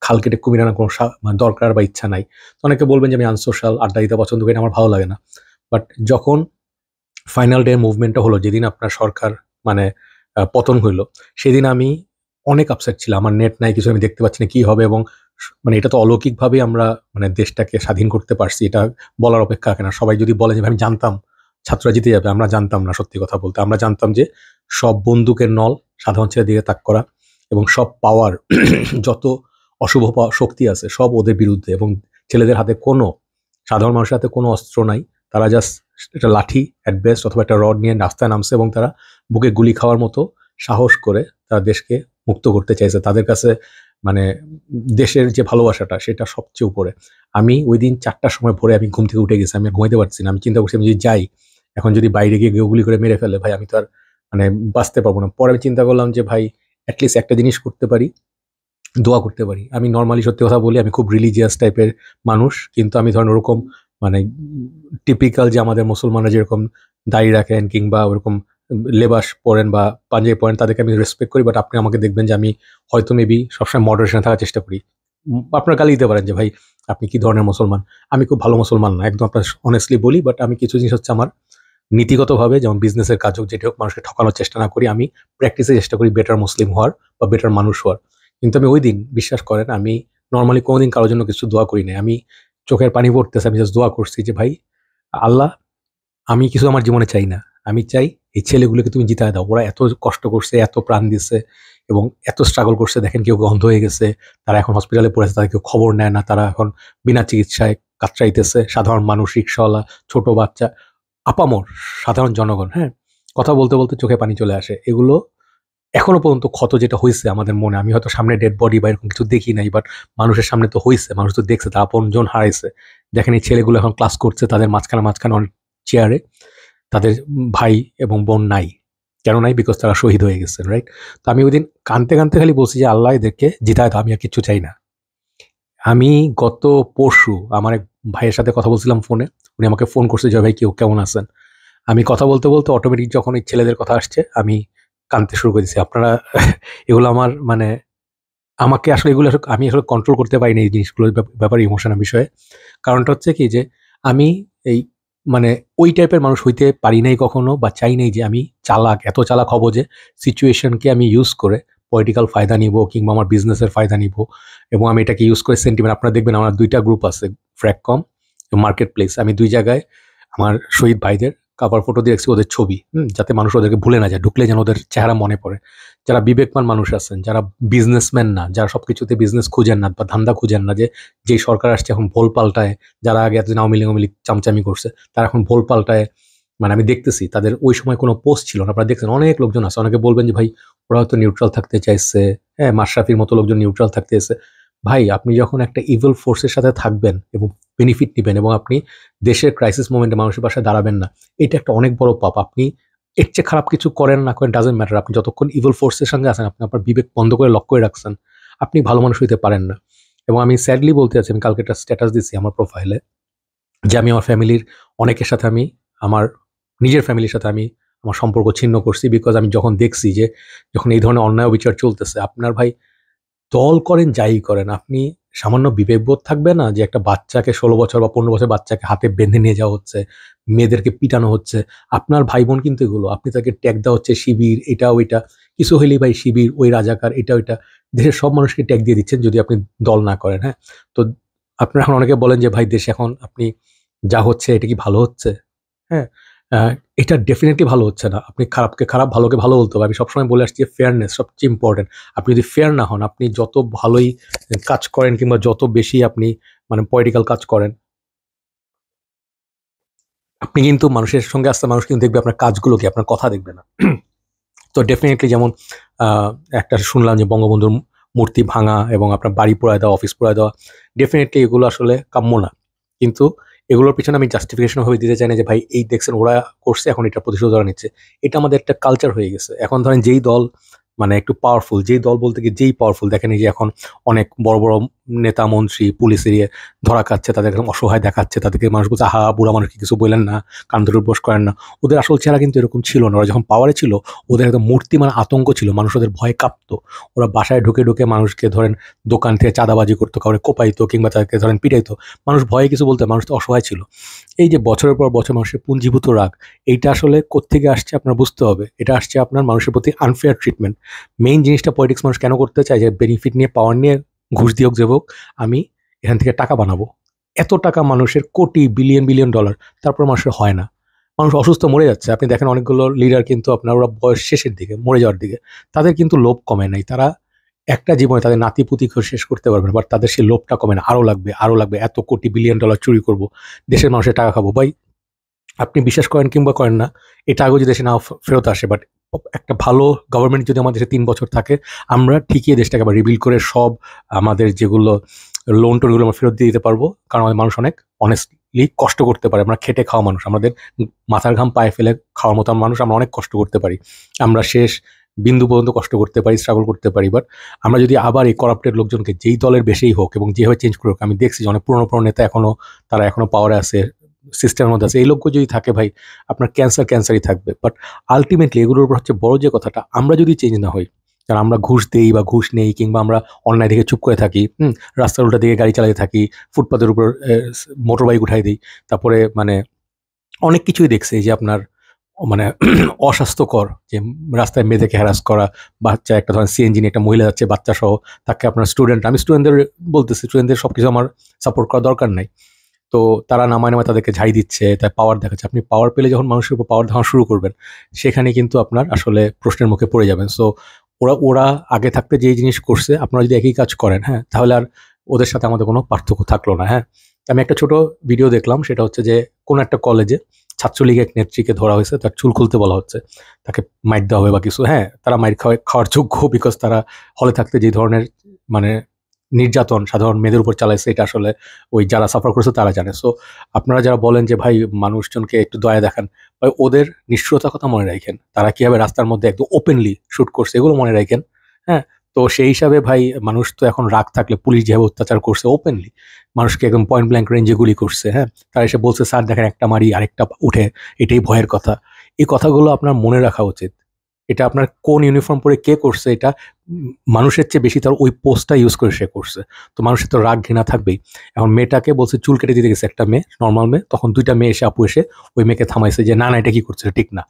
খাল কেটে কুমির আনার কোনো মানে দরকার বা ইচ্ছা নাই। তো অনেকে বলবেন যে আমি আনসোশ্যাল, আড্ডা দিতে পছন্দ করি না, আমার ভালো লাগে না। বাট যখন ফাইনাল ডে মুভমেন্টটা হলো, যেদিন আপনার সরকার মানে পতন হইল, সেদিন আমি অনেক আপসেট ছিলাম। আমার নেট নাই, কিছু আমি দেখতে পাচ্ছি না কি হবে এবং মানে এটা তো অলৌকিকভাবেই আমরা মানে দেশটাকে স্বাধীন করতে পারছি। এটা বলার অপেক্ষা রাখে না। সবাই যদি বলে যে আমি জানতাম ছাত্ররা জিতে যাবে, আমরা জানতাম না সত্যি কথা বলতে। আমরা জানতাম যে সব বন্দুকের নল সাধারণ ছেলের দিকে তাক করা এবং সব পাওয়ার যত অশুভ শক্তি আছে সব ওদের বিরুদ্ধে এবং ছেলেদের হাতে কোনো সাধারণ মানুষের হাতে কোনো অস্ত্র নাই। তারা জাস্ট একটা লাঠি অ্যাট বেস্ট অথবা একটা রড নিয়ে রাস্তায় নামছে এবং তারা বুকে গুলি খাওয়ার মতো সাহস করে তারা দেশকে মুক্ত করতে চাইছে। তাদের কাছে মানে দেশের যে ভালোবাসাটা সেটা সবচেয়ে উপরে। আমি ওইদিন ৪টার সময় ভোরে আমি ঘুম থেকে উঠে গেছি। আমি আর ঘুমাইতে পারছি না। আমি চিন্তা করছি আমি যদি যাই, এখন যদি বাইরে গিয়ে গুলি করে মেরে ফেলে ভাই আমি তো আর মানে বাঁচতে পারবো না। পরে আমি চিন্তা করলাম যে ভাই এট লিস্ট একটা জিনিস করতে পারি, দোয়া করতে পারি। আমি নরমালি সত্যি কথা বলি আমি খুব রিলিজিয়াস টাইপের মানুষ। কিন্তু আমি ধরেন ওরকম মানে টিপিক্যাল যে আমাদের মুসলমানরা যেরকম দাড়ি রাখেন কিংবা ওরকম লেবাস পরেন বা পাঞ্জাবি পরেন তাদেরকে আমি রেসপেক্ট করি। বাট আপনি আমাকে দেখবেন যে আমি হয়তো মেবি সবসময় মডারেশনে থাকার চেষ্টা করি। আপনারা গালি দিতে পারেন যে ভাই আপনি কি ধরনের মুসলমান? আমি খুব ভালো মুসলমান না। একদম আপনার অনেস্টলি বলি। বাট আমি কিছু জিনিস হচ্ছে আমার নীতিগতভাবে যেমন বিজনেসের কাজ হোক, যেটা হোক মানুষকে ঠকানোর চেষ্টা না করি। আমি প্র্যাকটিসে চেষ্টা করি বেটার মুসলিম হওয়ার বা বেটার মানুষ হওয়ার। কিন্তু আমি ঐদিন বিশ্বাস করেন আমি নরমালি কোনোদিন কারো জন্য কিছু দোয়া করি নাই। আমি চোখের পানি পড়তেছে আমি জাস্ট দোয়া করছি যে ভাই আল্লাহ আমি কিছু আমার জীবনে চাই না। আমি চাই এই ছেলেগুলোকে তুমি জিতায় দাও। ওরা এত কষ্ট করছে, এত প্রাণ দিছে এবং এত স্ট্রাগল করছে। দেখেন কেউ অন্ধ হয়ে গেছে। তারা এখন হসপিটালে পড়ে আছে। তাদের কেউ খবর নেয় না। তারা এখন বিনা চিকিৎসায় কাতরাইতেছে। সাধারণ মানুষ, রিক্শাওয়ালা, ছোট বাচ্চা, আপামর সাধারণ জনগণ, হ্যাঁ? কথা বলতে, বলতে চোখে পানি চলে আসে। এগুলো এখনো পর্যন্ত ক্ষত যেটা হইছে আমাদের মনে, আমি হয়তো সামনে ডেড বডি বা এরকম কিছু দেখি নাই। বাট মানুষের সামনে তো হইছে। মানুষ তো দেখছে তার আপনজন হারাইছে। দেখেন এই ছেলেগুলো এখন ক্লাস করছে। তাদের মাঝখানে, মাঝখানে অনেক চেয়ারে তাদের ভাই এবং বোন নাই। কেন নাই? বিকজ তারা শহীদ হয়ে গেছে, রাইট? তো আমি ওইদিন কাঁদতে, কাঁদতে খালি বলছি যে, "আল্লাহ এদেরকে জিতায় দাও। আমি আর কিচ্ছু চাই না।" আমি গত পরশু আমার এক ভাইয়ের সাথে কথা বলছিলাম ফোনে। উনি আমাকে ফোন করছে যে, "ভাই কেমন আছেন?" আমি কথা বলতে, বলতে অটোমেটিক যখন এই ছেলেদের কথা আসছে, আমি কাঁদতে শুরু করে দিছি। আপনারা এগুলো আমার মানে আমাকে আসলে এগুলো আমি আসলে কন্ট্রোল করতে পারি না এই জিনিসগুলোর ব্যাপারে ইমোশনের বিষয়ে। কারণটা হচ্ছে কি যে, আমি এই মানে ওই টাইপের মানুষ হইতে পারি নাই কখনো বা চাই নাই যে আমি চালাক, এত চালাক হব যে সিচুয়েশনকে আমি ইউজ করে পলিটিক্যাল ফায়দা নিবো কিংবা আমার বিজনেসের ফায়দা নিবো এবং আমি এটাকে ইউজ করে সেন্টিমেন্ট আপনারা দেখবেন আমার ২ টা গ্রুপ আছে, ফ্র্যাককম, মার্কেট প্লেস। আমি ২ জায়গায় আমার শহীদ ভাইদের কভার ফটো দিয়ে রাখছি ওদের ছবি। যাতে মানুষ ওদেরকে ভুলে না যায়। ঢুকলে যেন ওদের চেহারা মনে পড়ে। যারা বিবেকমান মানুষ আছেন, যারা বিজনেসম্যান না, যারা সবকিছুতে বিজনেস খুঁজেন না বা ধান্দা খুঁজেন না যে, যেই সরকার আসছে এখন ভোল পাল্টায়, যারা আগে এতদিন আওয়ামী লীগ চামচামি করছে, তারা এখন ভোল পাল্টায়। মানে আমি দেখতেছি তাদের ওই সময় কোনো পোস্ট ছিল না। আপনারা দেখছেন অনেক লোকজন আছে। অনেকে বলবেন যে ভাই ওরা হয়তো নিউট্রাল থাকতে চাইছে, হ্যাঁ? মাশরাফির মতো লোকজন নিউট্রাল থাকতে চাইছে। ভাই আপনি যখন একটা ইভিল ফোর্সের সাথে থাকবেন এবং বেনিফিট নিবেন এবং আপনি দেশের ক্রাইসিস মোমেন্টে মানুষের পাশে দাঁড়াবেন না, এটা একটা অনেক বড় পাপ। আপনি এর চেয়ে খারাপ কিছু করেন না করেন ডাজন্ট ম্যাটার। আপনি যতক্ষণ ইভিল ফোর্সের সঙ্গে আছেন, আপনি আপনার বিবেক বন্ধ করে লক করে রাখছেন, আপনি ভালো মানুষ হইতে পারেন না। এবং আমি স্যাডলি বলতে চাচ্ছি, আমি কালকে একটা স্ট্যাটাস দিচ্ছি আমার প্রোফাইলে যে আমি আমার ফ্যামিলির অনেকের সাথে আমার নিজের ফ্যামিলির সাথে আমার সম্পর্ক ছিন্ন করছি। বিকজ আমি যখন দেখছি যে যখন এই ধরনের অন্যায় বিচার চলতেছে, আপনার ভাই দল করেন যাই করেন, আপনি সামান্য বিবেকবোধ থাকবে না যে একটা বাচ্চাকে ১৬ বছর বা ১৫ বছর বাচ্চাকে হাতে বেঁধে নিয়ে যাওয়া হচ্ছে, মেয়েদেরকে পিটানো হচ্ছে, আপনার ভাই বোন কিন্তু এগুলো, আপনি তাকে ট্যাগ দেওয়া হচ্ছে শিবির এটা ওইটা, কিছু হইলেই ভাই শিবির ওই রাজাকার এটা ওইটা, দেশের সব মানুষকে ট্যাগ দিয়ে দিচ্ছেন যদি আপনি দল না করেন। হ্যাঁ, তো আপনারা এখন অনেকে বলেন যে ভাই দেশে এখন আপনি যা হচ্ছে এটা কি ভালো হচ্ছে? হ্যাঁ, আ এটা ডেফিনিটলি ভালো হচ্ছে না। আপনি খারাপকে খারাপ, ভালোকে ভালো বলতে হবে। আমি সবসময় বলে আসছি যে ফেয়ারনেস সবচেয়ে ইম্পোর্টেন্ট। আপনি যদি ফেয়ার না হন, আপনি যত ভালোই কাজ করেন কিংবা যত বেশি আপনি মানে পলিটিক্যাল কাজ করেন, আপনি কিন্তু মানুষের সঙ্গে আসতে মানুষ কিন্তু দেখবে আপনার কাজগুলোকে, আপনার কথা দেখবে না। তো ডেফিনিটলি যেমন আ একটা শুনলাম যে বঙ্গবন্ধুর মূর্তি ভাঙা এবং আপনার বাড়ি পোড়ায় দেওয়া, অফিস পোড়ায় দেওয়া। ডেফিনিটলি এগুলো আসলে কাম্য না। কিন্তু এগুলোর পিছনে আমি জাস্টিফিকেশন ভাবে দিতে চাই না যে ভাই এই দেখছেন ওরা করছে এখন এটার প্রতিশোধ ওরা নিচ্ছে। এটা আমাদের একটা কালচার হয়ে গেছে। এখন ধরেন যেই দল মানে একটু পাওয়ারফুল, যেই দল বলতে কি যেই পাওয়ারফুল দেখেন এই যে এখন অনেক বড়, বড় নেতা মন্ত্রী পুলিশ এরিয়ে ধরা খাচ্ছে, তাদের একদম অসহায় দেখাচ্ছে, তাদেরকে মানুষ বলছে, "আহা বুড়া মানুষকে কিছু বললেন না, কান ধরে উপোস করেন না।" ওদের আসল চেহারা কিন্তু এরকম ছিল না। ওরা যখন পাওয়ারে ছিল, ওদের একদম মূর্তিমান আতঙ্ক ছিল। মানুষ ওদের ভয়ে কাঁপতো। ওরা বাসায় ঢুকে, ঢুকে মানুষকে ধরেন দোকান থেকে চাঁদাবাজি করতো, কাউরে কোপাইতো কিংবা তাদেরকে ধরেন পিটাইতো। মানুষ ভয়ে কিছু বলতে, মানুষ তো অসহায় ছিল। এই যে বছরের পর বছর মানুষের পুঞ্জীভূত রাগ, এইটা আসলে কোত্থেকে আসছে আপনার বুঝতে হবে। এটা আসছে আপনার মানুষের প্রতি আনফেয়ার ট্রিটমেন্ট। মেইন জিনিসটা পলিটিক্স মানুষ কেন করতে চায়? যে বেনিফিট নিয়ে, পাওয়ার নিয়ে, ঘুষ দিয়ে হোক যে হোক, আমি এখান থেকে টাকা বানাবো। এত টাকা মানুষের কোটি, বিলিয়ন, বিলিয়ন ডলার, তারপর মানুষের হয় না। মানুষ অসুস্থ মরে যাচ্ছে। আপনি দেখেন অনেকগুলো লিডার কিন্তু আপনার ওরা বয়স শেষের দিকে, মরে যাওয়ার দিকে। তাদের কিন্তু লোভ কমে নাই। তারা একটা জীবনে তাদের নাতি-পুতিকেও শেষ করতে পারবে না। বাট তাদের সেই লোভটা কমে না। আরো লাগবে, আরো লাগবে। এত কোটি, বিলিয়ন ডলার চুরি করব। দেশের মানুষের টাকা খাবো। ভাই আপনি বিশ্বাস করেন কিংবা করেন না, এটা আগেও যদি দেশে নাও ফেরত আসে, বাট একটা ভালো গভর্নমেন্ট যদি আমাদের দেশে ৩ বছর থাকে, আমরা ঠিকই এই দেশটাকে আবার রিবিল্ড করে সব আমাদের যেগুলো লোন-টোন গুলো আমরা ফেরত দিয়ে দিতে পারবো। কারণ আমাদের মানুষ অনেক অনেস্টলি কষ্ট করতে পারে। আমরা খেটে খাওয়া মানুষ। আমাদের মাথার ঘাম পায়ে ফেলে খাওয়ার মতো মানুষ, আমরা অনেক কষ্ট করতে পারি। আমরা শেষ বিন্দু পর্যন্ত কষ্ট করতে পারি, স্ট্রাগল করতে পারি। বাট আমরা যদি আবার এই করাপ্টেড লোকজনকে যেই দলের বেশিই হোক এবং যেভাবে চেঞ্জ করে হোক, আমি দেখছি যে অনেক পুরনো, পুরনো নেতা তারা এখনো পাওয়ারে আছে, সিস্টেমের মধ্যে আছে। এই লোকগুলো যদি থাকে ভাই, আপনার ক্যান্সারই থাকবে। বাট আল্টিমেটলি এগুলোর উপর হচ্ছে বড় যে কথাটা, আমরা যদি চেঞ্জ না হই, কারণ আমরা ঘুষ দেই বা ঘুষ নেই কিংবা আমরা অন্যায় দিকে চুপ করে থাকি, রাস্তার উল্টা দিকে গাড়ি চালাতে থাকি, ফুটপাতের উপর মোটর বাইক উঠাই দিই। তারপরে মানে অনেক কিছুই দেখছি যে আপনার মানে অস্বাস্থ্যকর যে রাস্তায় মেয়েদেরকে হ্যারাস করা, বাচ্চা একটা ধরেন সিএনজি নিয়ে একটা মহিলা যাচ্ছে বাচ্চা সহ, তাকে আপনার আমি স্টুডেন্টদের বলতেছি, স্টুডেন্টদের সবকিছু আমার সাপোর্ট করার দরকার নাই। তো তারা নামায়, নামায় তাদেরকে ঝাড়ি দিচ্ছে, তাই পাওয়ার দেখাচ্ছে। আপনি পাওয়ার পেলে যখন মানুষের উপর পাওয়ার দেখানো শুরু করবেন, সেখানে কিন্তু আপনার আসলে প্রশ্নের মুখে পড়ে যাবেন। সো ওরা আগে থাকতে যেই জিনিস করছে, আপনারা যদি একই কাজ করেন, হ্যাঁ? তাহলে আর ওদের সাথে আমাদের কোনো পার্থক্য থাকলো না, হ্যাঁ? আমি একটা ছোট ভিডিও দেখলাম, সেটা হচ্ছে যে কোনো একটা কলেজে ছাত্রলীগের এক নেত্রীকে ধরা হয়েছে, তার চুল খুলতে বলা হচ্ছে। তাকে মাইর দেওয়া হবে বা কিছু, হ্যাঁ? তারা মাইর খাওয়ার যোগ্য, বিকজ তারা হলে থাকতে যে ধরনের মানে নির্যাতন সাধারণ মেয়েদের উপর চালাইছে, এটা আসলে ওই যারা সাফার করেছে তারা জানে। সো আপনারা যারা বলেন যে ভাই মানুষজনকে একটু দয়া দেখান, ভাই ওদের নিষ্ঠুরতার কথা মনে রাখেন। তারা কিভাবে রাস্তার মধ্যে একদম ওপেনলি শুট করছে এগুলো মনে রাখেন, হ্যাঁ? তো সেই হিসাবে ভাই মানুষ তো এখন রাগ থাকলে পুলিশ যেভাবে অত্যাচার করছে ওপেনলি, মানুষকে একদম পয়েন্ট ব্ল্যাঙ্ক রেঞ্জে গুলি করছে, হ্যাঁ? তারা এসে বলছে, "স্যার দেখেন একটা মারি আরেকটা উঠে, এটাই ভয়ের কথা।" এই কথাগুলো আপনার মনে রাখা উচিত। এটা আপনার কোন ইউনিফর্ম পরে কে করছে এটা মানুষের চেয়ে বেশি তার ওই পোস্টটা ইউজ করে সে করছে। তো মানুষের তো রাগ ঘৃণা থাকবেই। এখন মেয়েটাকে বলছে চুল কেটে দিতে গেছে একটা মেয়ে, নরমাল মেয়ে। তখন ২ টা মেয়ে এসে আপু এসে ওই মেয়েকে থামাইছে যে, "না, না এটা কি করছো? এটা ঠিক না।"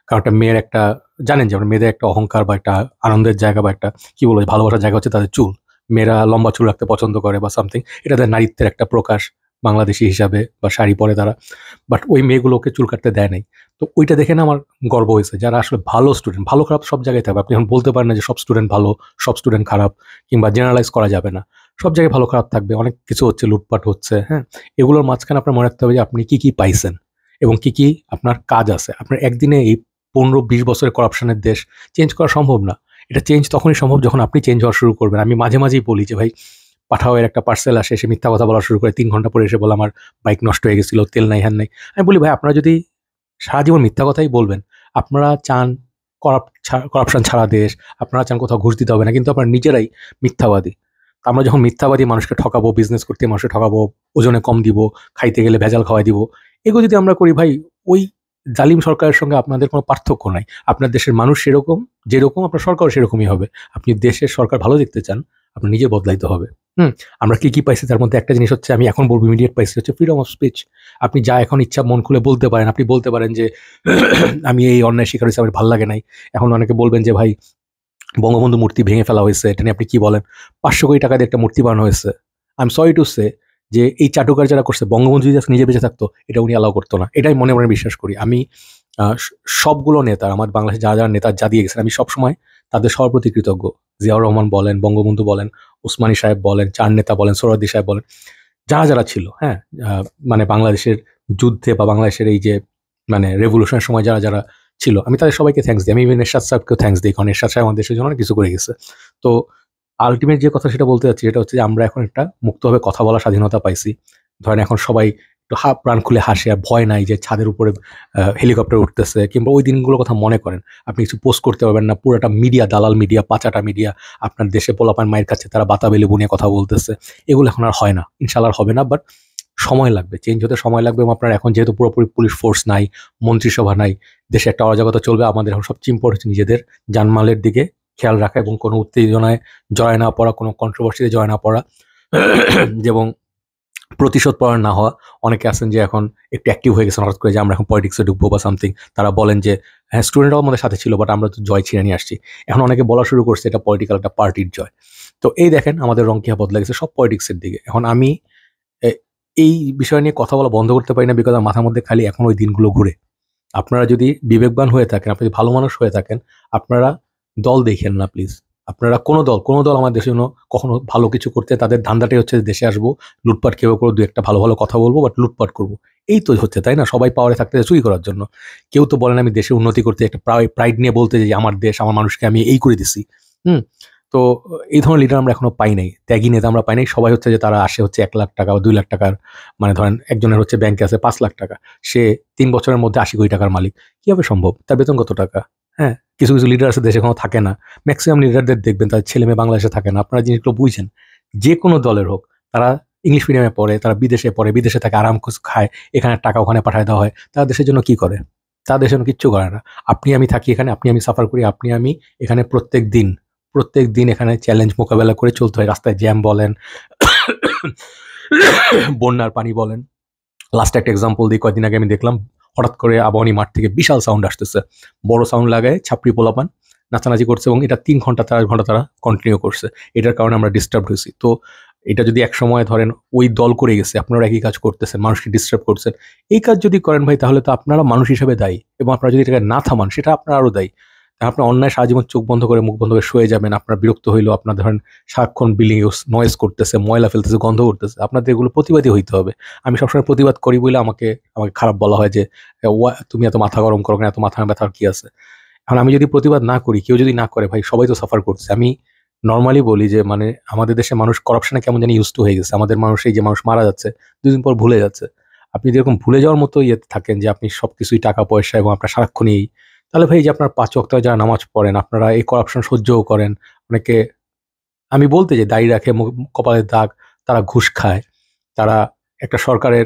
কারণ একটা মেয়ের একটা জানেন যে আমরা মেয়েদের একটা অহংকার বা একটা আনন্দের জায়গা বা একটা কি বলবো ভালোবাসার জায়গা হচ্ছে তাদের চুল। মেয়েরা লম্বা চুল রাখতে পছন্দ করে বা সামথিং। এটা তাদের নারীত্বের একটা প্রকাশ বাংলাদেশী হিসাবে, বা শাড়ি পরে তারা। বাট ওই মেয়েগুলোকে চুল কাটতে দেয় নাই। তো ওইটা দেখে না আমার গর্ব হয়েছে। যারা আসলে ভালো স্টুডেন্ট, ভালো খারাপ সব জায়গায় থাকবে। আপনি এখন বলতে পারেন না যে সব স্টুডেন্ট ভালো, সব স্টুডেন্ট খারাপ কিংবা জেনারেলাইজ করা যাবে না। সব জায়গায় ভালো খারাপ থাকবে। অনেক কিছু হচ্ছে, লুটপাট হচ্ছে, হ্যাঁ? এগুলোর মাঝখানে আপনার মনে রাখতে হবে যে আপনি কি, কি পাইছেন এবং কি, কি আপনার কাজ আছে। আপনার একদিনে এই ১৫-২০ বছরের করাপশনের দেশ চেঞ্জ করা সম্ভব না। এটা চেঞ্জ তখনই সম্ভব যখন আপনি চেঞ্জ হওয়া শুরু করবেন। আমি মাঝে, মাঝেই বলি যে ভাই পাঠাওয়ের একটা পার্সেল আসে, সে মিথ্যা কথা বলা শুরু করে, 3 ঘন্টা পরে এসে বলে আমার বাইক নষ্ট হয়ে গেছিল, তেল নাই, হ্যান নাই। আমি বলি ভাই আপনারা যদি সারা জীবন মিথ্যা কথাই বলবেন, আপনারা চান করাপশন ছাড়া দেশ, আপনারা চান কোথাও ঘুষ দিতে হবে না, কিন্তু আপনারা নিজেরাই মিথ্যাবাদী। তা আমরা যখন মিথ্যাবাদী মানুষকে ঠকাবো, বিজনেস করতে মানুষকে ঠকাবো, ওজনে কম দিব, খাইতে গেলে ভেজাল খাওয়াই দিব, এগুলো যদি আমরা করি ভাই, ওই জালিম সরকারের সঙ্গে আপনাদের কোনো পার্থক্য নাই। আপনার দেশের মানুষ সেরকম, যেরকম আপনার সরকারও সেরকমই হবে। আপনি দেশের সরকার ভালো দেখতে চান, আপনার নিজে বদলাইতে হবে। আমরা কি পাইছি তার মধ্যে একটা জিনিস হচ্ছে, আমি এখন বলবো ইমিডিয়েট পাইছি, হচ্ছে ফ্রিডম অফ স্পিচ। আপনি যা এখন ইচ্ছা মন খুলে বলতে পারেন। আপনি বলতে পারেন যে আমি এই অন্যায় শিকার হয়েছি, আমার ভালো লাগে নাই। এখন অনেকে বলবেন যে ভাই বঙ্গবন্ধু মূর্তি ভেঙে ফেলা হয়েছে, এটা নিয়ে আপনি কি বলেন? 500 কোটি টাকা দিয়ে একটা মূর্তি বানানো হয়েছে। I am sorry to say যে এই চাটুকার যারা করছে, বঙ্গবন্ধু যদি আজকে নিজে বেঁচে থাকতো এটা উনি অ্যালাউ করতো না। এটাই মনে মনে বিশ্বাস করি আমি। সবগুলো নেতা, আমার বাংলাদেশে যারা যারা নেতা যা দিয়ে গেছেন, আমি সবসময় তাদের সবার প্রতি কৃতজ্ঞ। জিয়াউর রহমান বলেন, বঙ্গবন্ধু বলেন, ওসমানী সাহেব বলেন, চার নেতা বলেন, সোহরাওয়ার্দী সাহেব বলেন, যারা যারা ছিল, হ্যাঁ, মানে বাংলাদেশের যুদ্ধে বা বাংলাদেশের এই যে মানে রেভলিউশনের সময় যারা যারা ছিল, আমি তাদের সবাইকে থ্যাঙ্কস দিই। আমি ইভেন এরশাদ সাহেবকেও থ্যাঙ্কস দিই, কারণ এরশাদ সাহেব আমাদের দেশের জন্য অনেক কিছু করে গেছে। তো আল্টিমেট যে কথা সেটা বলতে চাচ্ছি, সেটা হচ্ছে যে আমরা এখন একটা মুক্তভাবে কথা বলার স্বাধীনতা পাইছি। ধরেন এখন সবাই একটু প্রাণ খুলে হাসে, আর ভয় নাই যে ছাদের উপরে হেলিকপ্টার উঠতেছে, কিংবা ওই দিনগুলোর কথা মনে করেন। আপনি কিছু পোস্ট করতে পারবেন না, পুরোটা মিডিয়া, দালাল মিডিয়া, পাচাটা মিডিয়া, আপনার দেশে পোলাপান মায়ের কাছে তারা বাতাবেলে বুনিয়ে কথা বলতেছে। এগুলো এখন আর হয় না, ইনশাল্লাহ হবে না, বাট সময় লাগবে, চেঞ্জ হতে সময় লাগবে। এবং আপনার এখন যেহেতু পুরোপুরি পুলিশ ফোর্স নাই, মন্ত্রিসভা নাই, দেশে একটা অরাজকতা চলবে। আমাদের এখন সবচেয়ে ইম্পর্টেন্ট হচ্ছে নিজেদের জানমালের দিকে খেয়াল রাখা এবং কোনো উত্তেজনায় জয় না পড়া, কোনো কন্ট্রোভার্সিতে জয় না পড়া, এবং প্রতিশোধ পরায়ণ না হওয়া। অনেকে আছেন যে এখন একটু অ্যাক্টিভ হয়ে গেছেন হঠাৎ করে, যে আমরা এখন পলিটিক্সে ঢুকবো বা সামথিং। তারা বলেন যে হ্যাঁ, স্টুডেন্টরাও আমাদের সাথে ছিল, বাট আমরা তো জয় ছিনে নিয়ে আসছি। এখন অনেকে বলা শুরু করছে এটা পলিটিক্যাল একটা পার্টির জয়। তো এই দেখেন আমাদের রংকিয়া বদলে গেছে সব পলিটিক্সের দিকে। এখন আমি এই বিষয় নিয়ে কথা বলা বন্ধ করতে পারি না, বিকজ আমার মাথার মধ্যে খালি এখন ওই দিনগুলো ঘুরে। আপনারা যদি বিবেকবান হয়ে থাকেন, আপনি যদি ভালো মানুষ হয়ে থাকেন, আপনারা দল দেখেন না প্লিজ। আপনারা কোনো দল আমার দেশের জন্য কখনো ভালো কিছু করতে, তাদের ধান্দাটাই হচ্ছে দেশে আসবো, লুটপাট কেউ করে দু একটা ভালো ভালো কথা বলবো, বাট লুটপাট করবো। এই তো হচ্ছে, তাই না? সবাই পাওয়ারে থাকতে চুরি করার জন্য। কেউ তো বলেন আমি দেশের উন্নতি করতে, একটা প্রাইড নিয়ে বলতে যে আমার দেশ, আমার মানুষকে আমি এই করে দিছি। তো এই ধরনের লিডার আমরা এখনো পাই নাই, ত্যাগী নেতা আমরা পাই নাই। সবাই হচ্ছে যে তারা আসে হচ্ছে 1 লাখ টাকা বা 2 লাখ টাকার, মানে ধরেন একজনের হচ্ছে ব্যাংকে আছে 5 লাখ টাকা, সে 3 বছরের মধ্যে 80 কোটি টাকার মালিক। কিভাবে সম্ভব? তার বেতন কত টাকা? হ্যাঁ, কিছু কিছু লিডার আছে দেশে এখনো থাকে না। ম্যাক্সিমাম লিডারদের দেখবেন তাদের ছেলে মেয়ে বাংলাদেশে থাকে না। আপনারা জিনিসগুলো বুঝছেন, যে কোনো দলের হোক, তারা ইংলিশ মিডিয়ামে পড়ে, তারা বিদেশে পড়ে, বিদেশে থাকে, আরাম খায়, এখানে টাকা ওখানে পাঠায় দেওয়া হয়। তারা দেশের জন্য কি করে? তারা দেশের জন্য কিচ্ছু করে না। আপনি আমি থাকি এখানে, আপনি আমি সাফার করি, আপনি আমি এখানে প্রত্যেক দিন এখানে চ্যালেঞ্জ মোকাবেলা করে চলতে হয়। রাস্তায় জ্যাম বলেন, বন্যার পানি বলেন। লাস্ট একটা এক্সাম্পল দিই, কয়েকদিন আগে আমি দেখলাম হঠাৎ করে আবাহনী মাঠ থেকে বিশাল সাউন্ড আসতেছে, বড় সাউন্ড লাগায় ছাপড়ি পোলাপান নাচানাচি করছে, এবং এটা 3 ঘন্টা 4 ঘন্টা তারা কন্টিনিউ করছে। এটার কারণে আমরা ডিস্টার্ব হয়েছি। তো এটা যদি এক সময় ধরেন ওই দল করে গেছে, আপনারা একই কাজ করতেছেন, মানুষকে ডিস্টার্ব করছেন, এই কাজ যদি করেন ভাই, তাহলে তো আপনারা মানুষ হিসেবে দায়ী, এবং আপনারা যদি এটাকে না থামান, সেটা আপনারা আরও দায়ী। আপনার অন্যায় সারা জীবন চোখ বন্ধ করে, মুখ বন্ধ করে শুয়ে যাবেন। আপনার বিরক্ত হইলেও, আপনার ধরেন সারাক্ষণ বিল্ডিং নয়েজ করতেছে, ময়লা ফেলতেছে, গন্ধ করতেছে, আপনাদের এগুলো প্রতিবাদী হইতে হবে। আমি সবসময় প্রতিবাদ করি বলে আমাকে আমাকে খারাপ বলা হয় যে তুমি এত মাথা গরম করো না, এত মাথা ব্যথার কি আছে? এখন আমি যদি প্রতিবাদ না করি, কেউ যদি না করে, ভাই সবাই তো সাফার করছে। আমি নর্মালি বলি যে মানে আমাদের দেশে মানুষ করাপশনে কেমন জানি ইউজ টু হয়ে গেছে। আমাদের মানুষ, এই যে মানুষ মারা যাচ্ছে 2 দিন পর ভুলে যাচ্ছে। আপনি যেরকম ভুলে যাওয়ার মতো ইয়েতে থাকেন যে আপনি সবকিছুই টাকা পয়সা এবং আপনার সারাক্ষণই, তাহলে ভাই যে আপনার 5 ওয়াক্ত যারা নামাজ পড়েন, আপনারা এই করাপশন সহ্যও করেন। অনেকে আমি বলতে যে দাড়ি রাখে, কপালের দাগ, তারা ঘুষ খায়, তারা একটা সরকারের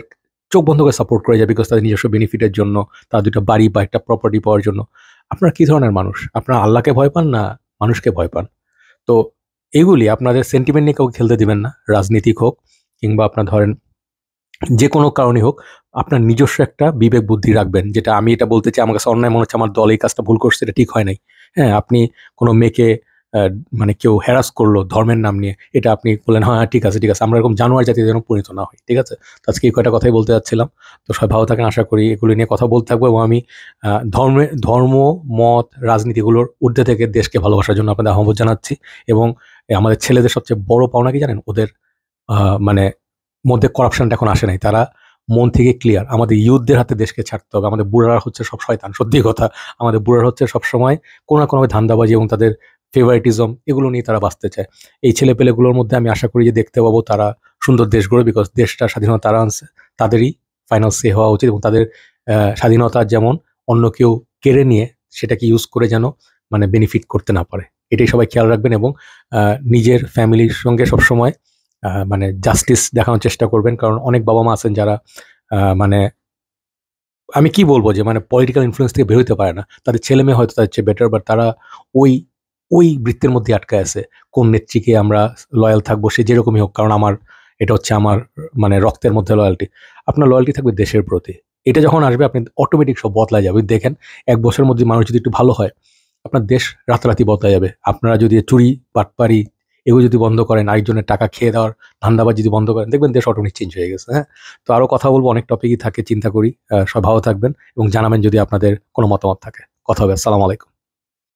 চোখ বন্ধ করে সাপোর্ট করে যায়, বিকজ তাদের নিজস্ব বেনিফিটের জন্য, তারা 2টা বাড়ি বা একটা প্রপার্টি পাওয়ার জন্য। আপনারা কি ধরনের মানুষ? আপনারা আল্লাহকে ভয় পান না মানুষকে ভয় পান? তো এগুলি আপনাদের সেন্টিমেন্ট নিয়ে কাউকে খেলতে দিবেন না। রাজনীতিক হোক কিংবা আপনার ধরেন যে কোনো কারণেই হোক, আপনার নিজস্ব একটা বিবেক বুদ্ধি রাখবেন। যেটা আমি এটা বলতে চাই, আমার কাছে অন্যায় মনে হচ্ছে, আমার দল এই কাজটা ভুল করছে, এটা ঠিক হয় নাই। হ্যাঁ, আপনি কোনো মেয়েকে মানে কেউ হ্যারাস করলো ধর্মের নাম নিয়ে, এটা আপনি বললেন হ্যাঁ ঠিক আছে ঠিক আছে, আমরা এরকম জানোয়ার জাতি যেন পরিণত না হই। ঠিক আছে? তো আজকে এই কয়টা কথাই বলতে যাচ্ছিলাম। তো সবাই ভালো থাকেন, আশা করি এগুলো নিয়ে কথা বলতে থাকবো। এবং আমি ধর্ম, মত, রাজনীতিগুলোর ঊর্ধ্বে থেকে দেশকে ভালোবাসার জন্য আপনাদের আহ্বান জানাচ্ছি। এবং আমাদের ছেলেদের সবচেয়ে বড় পাওনা কি জানেন? ওদের মানে মধ্যে করাপশনটা এখন আসে নাই। তারা মন থেকে ক্লিয়ার। আমাদের ইয়ুথদের হাতে দেশকে ছাড়তে হবে। আমাদের বুড়ারা হচ্ছে সব শয়তান। সত্যি কথা, আমাদের বুড়ারা হচ্ছে সবসময় কোনো না কোনোভাবে ধান্দাবাজি এবং তাদের ফেভারিটিজম এগুলো নিয়ে তারা বাঁচতে চায়। এই ছেলেপেলেগুলোর মধ্যে আমি আশা করি যে দেখতে পাবো তারা সুন্দর দেশ গড়ে, বিকজ দেশটা স্বাধীনতা তারা আনছে, তাদেরই ফাইনাল সে হওয়া উচিত এবং তাদের স্বাধীনতা যেমন অন্য কেউ কেড়ে নিয়ে সেটাকে ইউজ করে যেন মানে বেনিফিট করতে না পারে, এটাই সবাই খেয়াল রাখবেন। এবং নিজের ফ্যামিলির সঙ্গে সবসময় মানে জাস্টিস দেখানোর চেষ্টা করবেন, কারণ অনেক বাবা মা আছেন যারা মানে আমি কি বলবো যে মানে পলিটিক্যাল ইনফ্লুয়েন্স থেকে বের হইতে পারে না, তাদের ছেলে মেয়ে হয়তো তাদের চেয়ে বেটার, বাট তারা ওই ওই বৃত্তের মধ্যে আটকায় আছে। কোন নেত্রীকে আমরা লয়াল থাকবো, সে যেরকমই হোক, কারণ আমার এটা হচ্ছে আমার মানে রক্তের মধ্যে লয়ালটি। আপনার লয়ালটি থাকবে দেশের প্রতি। এটা যখন আসবে আপনি অটোমেটিক সব বদলা যাবে। দেখেন ১ বছরের মধ্যে মানুষ যদি একটু ভালো হয়, আপনার দেশ রাতারাতি বদলা যাবে। আপনারা যদি চুরি বাটপারি এগুলো যদি বন্ধ করেন, আরেকজনের টাকা খেয়ে দেওয়ার ধান্দাবাজি যদি বন্ধ করেন, দেখবেন দেশ অটোমেটিক চেঞ্জ হয়ে গেছে। হ্যাঁ, তো আরো কথা বলবো, অনেক টপিকই থাকে, চিন্তা করি। সব ভালো থাকবেন এবং জানাবেন যদি আপনাদের কোনো মতামত থাকে। কথা হবে। আসসালামু আলাইকুম।